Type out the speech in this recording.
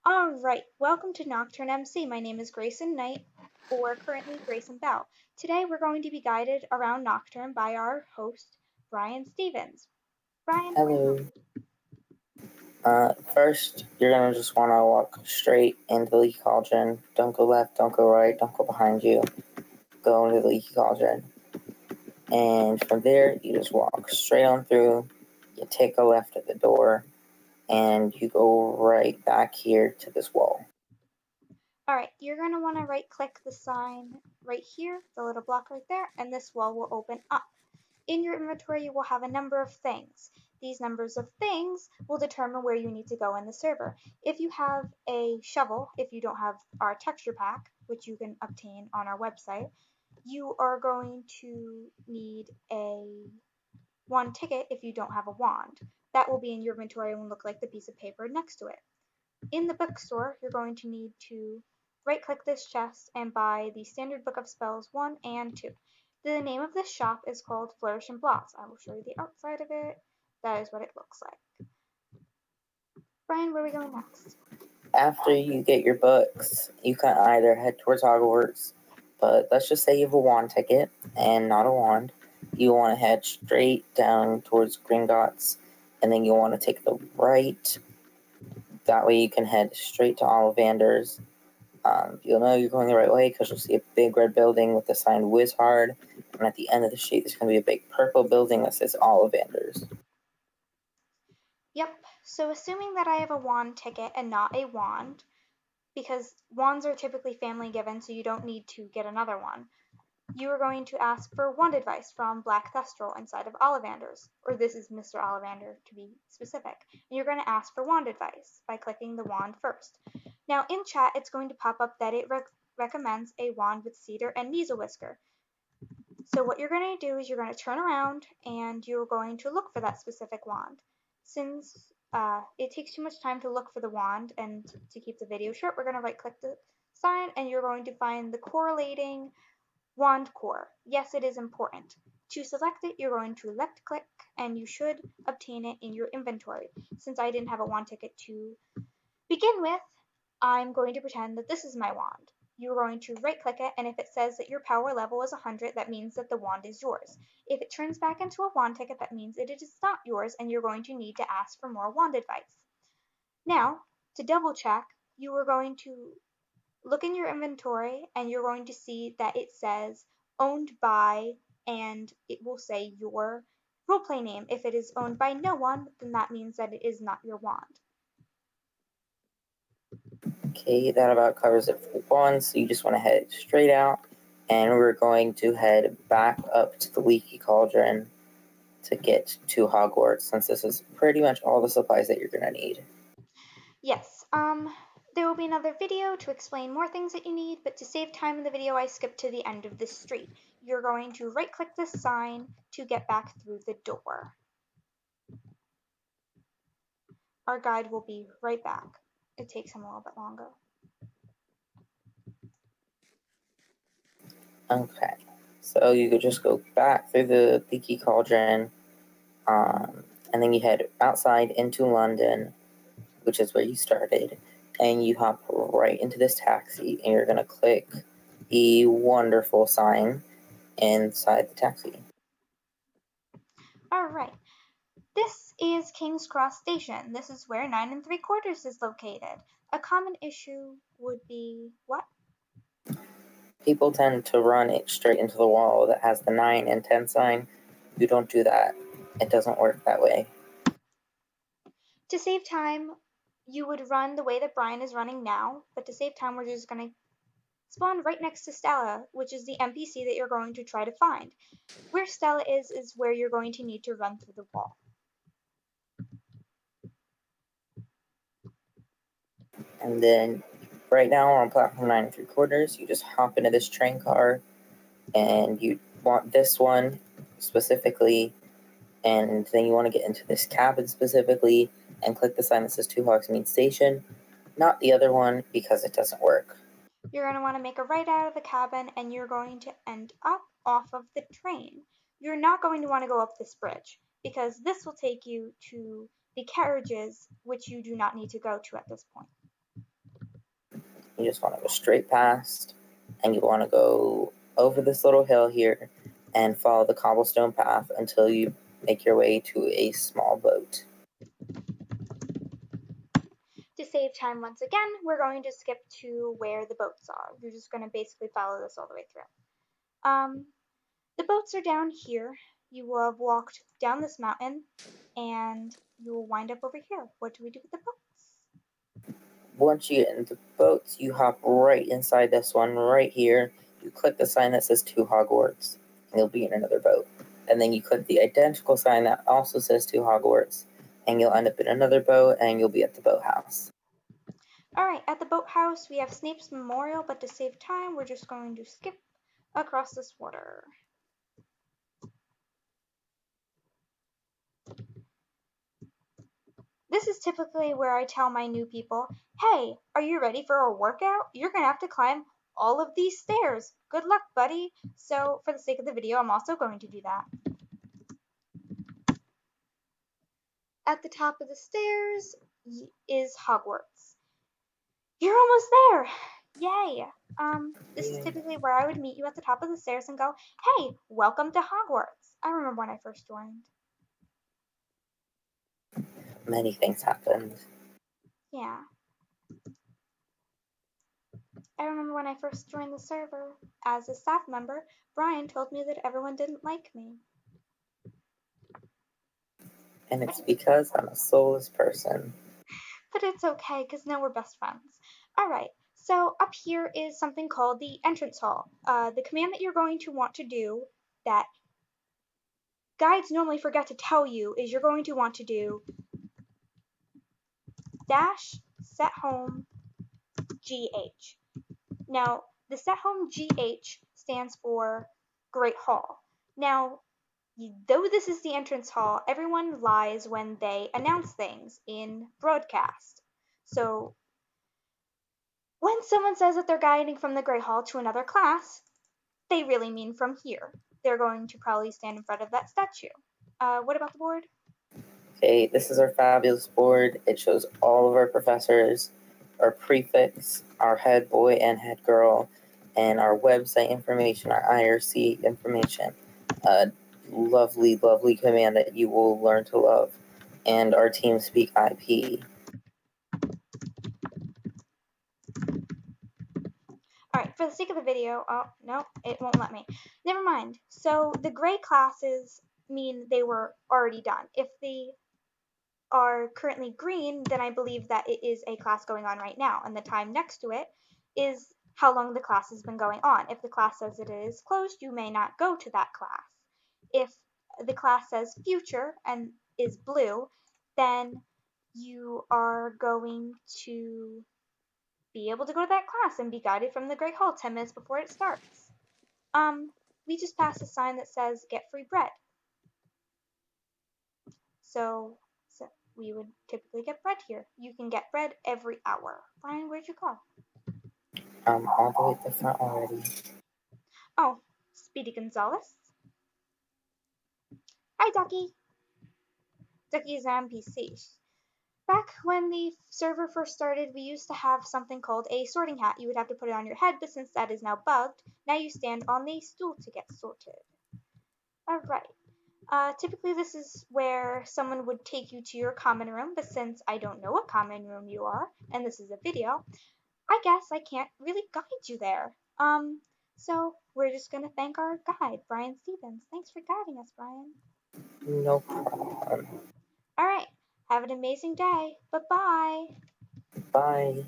Alright, welcome to KnockturnMC. My name is Gracen Knight, or currently Gracen Bell. Today we're going to be guided around Nocturne by our host, Brian Stevens. Brian, where are you Hello. going? First, you're gonna just want to walk straight into the leaky cauldron. Don't go left, don't go right, don't go behind you. Go into the leaky cauldron. And from there, you just walk straight on through. You take a left at the door, and you go right back here to this wall. Alright, you're going to want to right click the sign right here, the little block right there, and this wall will open up. In your inventory, you will have a number of things. These numbers of things will determine where you need to go in the server. If you have a shovel, if you don't have our texture pack, which you can obtain on our website, you are going to need a wand ticket if you don't have a wand. That will be in your inventory and will look like the piece of paper next to it. In the bookstore, you're going to need to right click this chest and buy the standard book of spells 1 and 2. The name of this shop is called Flourish and Blotts. I will show you the outside of it. That is what it looks like. Brian, where are we going next? After you get your books, you can either head towards Hogwarts, but let's just say you have a wand ticket and not a wand. You want to head straight down towards Gringotts, and then you want to take the right. That way you can head straight to Ollivander's. You'll know you're going the right way because you'll see a big red building with the sign Wizard, and at the end of the street there's going to be a big purple building that says Ollivander's. Yep, so assuming that I have a wand ticket and not a wand, because wands are typically family given, so you don't need to get another one, you are going to ask for wand advice from Black Thestral inside of Ollivander's, or this is Mr. Ollivander to be specific. And you're going to ask for wand advice by clicking the wand first. Now in chat, it's going to pop up that it recommends a wand with cedar and measle whisker. So what you're going to do is you're going to turn around and you're going to look for that specific wand. Since it takes too much time to look for the wand and to keep the video short, we're going to right click the sign and you're going to find the correlating wand core. Yes, it is important. To select it, you're going to left click and you should obtain it in your inventory. Since I didn't have a wand ticket to begin with, I'm going to pretend that this is my wand. You're going to right click it, and if it says that your power level is 100, that means that the wand is yours. If it turns back into a wand ticket, that means that it is not yours and you're going to need to ask for more wand advice. Now, to double check, you are going to look in your inventory and you're going to see that it says owned by, and it will say your roleplay name. If it is owned by no one, then that means that it is not your wand. Okay, that about covers it for one, so you just want to head straight out, and we're going to head back up to the Leaky Cauldron to get to Hogwarts, since this is pretty much all the supplies that you're going to need. Yes, there will be another video to explain more things that you need, but to save time in the video, I skipped to the end of this street. You're going to right click this sign to get back through the door. Our guide will be right back. It takes him a little bit longer. Okay, so you could just go back through the Leaky Cauldron, and then you head outside into London, which is where you started, and you hop right into this taxi, and you're going to click the wonderful sign inside the taxi. Alright, this is King's Cross Station. This is where 9 3/4 is located. A common issue would be what? People tend to run it straight into the wall that has the 9 and 10 sign. You don't do that. It doesn't work that way. To save time, you would run the way that Brian is running now, but to save time, we're just going to spawn right next to Stella, which is the NPC that you're going to try to find. Where Stella is where you're going to need to run through the wall. And then right now we're on platform 9 3/4. You just hop into this train car, and you want this one specifically, and then you want to get into this cabin specifically and click the sign that says Two Hogsmeade Station, not the other one because it doesn't work. You're going to want to make a right out of the cabin and you're going to end up off of the train. You're not going to want to go up this bridge because this will take you to the carriages, which you do not need to go to at this point. You just want to go straight past, and you want to go over this little hill here and follow the cobblestone path until you make your way to a small boat. To save time once again, we're going to skip to where the boats are. You're just going to basically follow this all the way through. The boats are down here. You will have walked down this mountain, and you will wind up over here. What do we do with the boats? Once you get into the boats, you hop right inside this one right here. You click the sign that says to Hogwarts, and you'll be in another boat. And then you click the identical sign that also says to Hogwarts, and you'll end up in another boat, and you'll be at the boathouse. Alright, at the boathouse we have Snape's Memorial, but to save time, we're just going to skip across this water. This is typically where I tell my new people, hey, are you ready for a workout? You're going to have to climb all of these stairs. Good luck, buddy. So for the sake of the video, I'm also going to do that. At the top of the stairs is Hogwarts. You're almost there. Yay. This is typically where I would meet you at the top of the stairs and go, hey, welcome to Hogwarts. I remember when I first joined. Many things happened. Yeah. I remember when I first joined the server. As a staff member, Brian told me that everyone didn't like me. And it's because I'm a soulless person. But it's okay, because now we're best friends. Alright, so up here is something called the entrance hall. The command that you're going to want to do that guides normally forget to tell you is you're going to want to do dash set home GH. Now, the set home GH stands for Great Hall. Now, though this is the entrance hall, everyone lies when they announce things in broadcast. So, when someone says that they're guiding from the Great Hall to another class, they really mean from here. They're going to probably stand in front of that statue. What about the board? Okay, this is our fabulous board. It shows all of our professors, our prefects, our head boy and head girl, and our website information, our IRC information. Lovely, lovely command that you will learn to love. And our TeamSpeak IP. Alright, for the sake of the video, oh, no, it won't let me. Never mind. So the gray classes mean they were already done. If they are currently green, then I believe that it is a class going on right now, and the time next to it is how long the class has been going on. If the class says it is closed, you may not go to that class. If the class says future and is blue, then you are going to be able to go to that class and be guided from the Great Hall 10 minutes before it starts. We just passed a sign that says get free bread. So we would typically get bread here. You can get bread every hour. Brian, where'd you go? All the way at the front already. Oh, Speedy Gonzalez. Hi, Ducky. Ducky is an NPC. Back when the server first started, we used to have something called a sorting hat. You would have to put it on your head, but since that is now bugged, now you stand on the stool to get sorted. Alright. Typically this is where someone would take you to your common room, but since I don't know what common room you are, and this is a video, I guess I can't really guide you there. So we're just gonna thank our guide, Brian Stevens. Thanks for guiding us, Brian. No problem. Alright, have an amazing day. Bye-bye. Bye.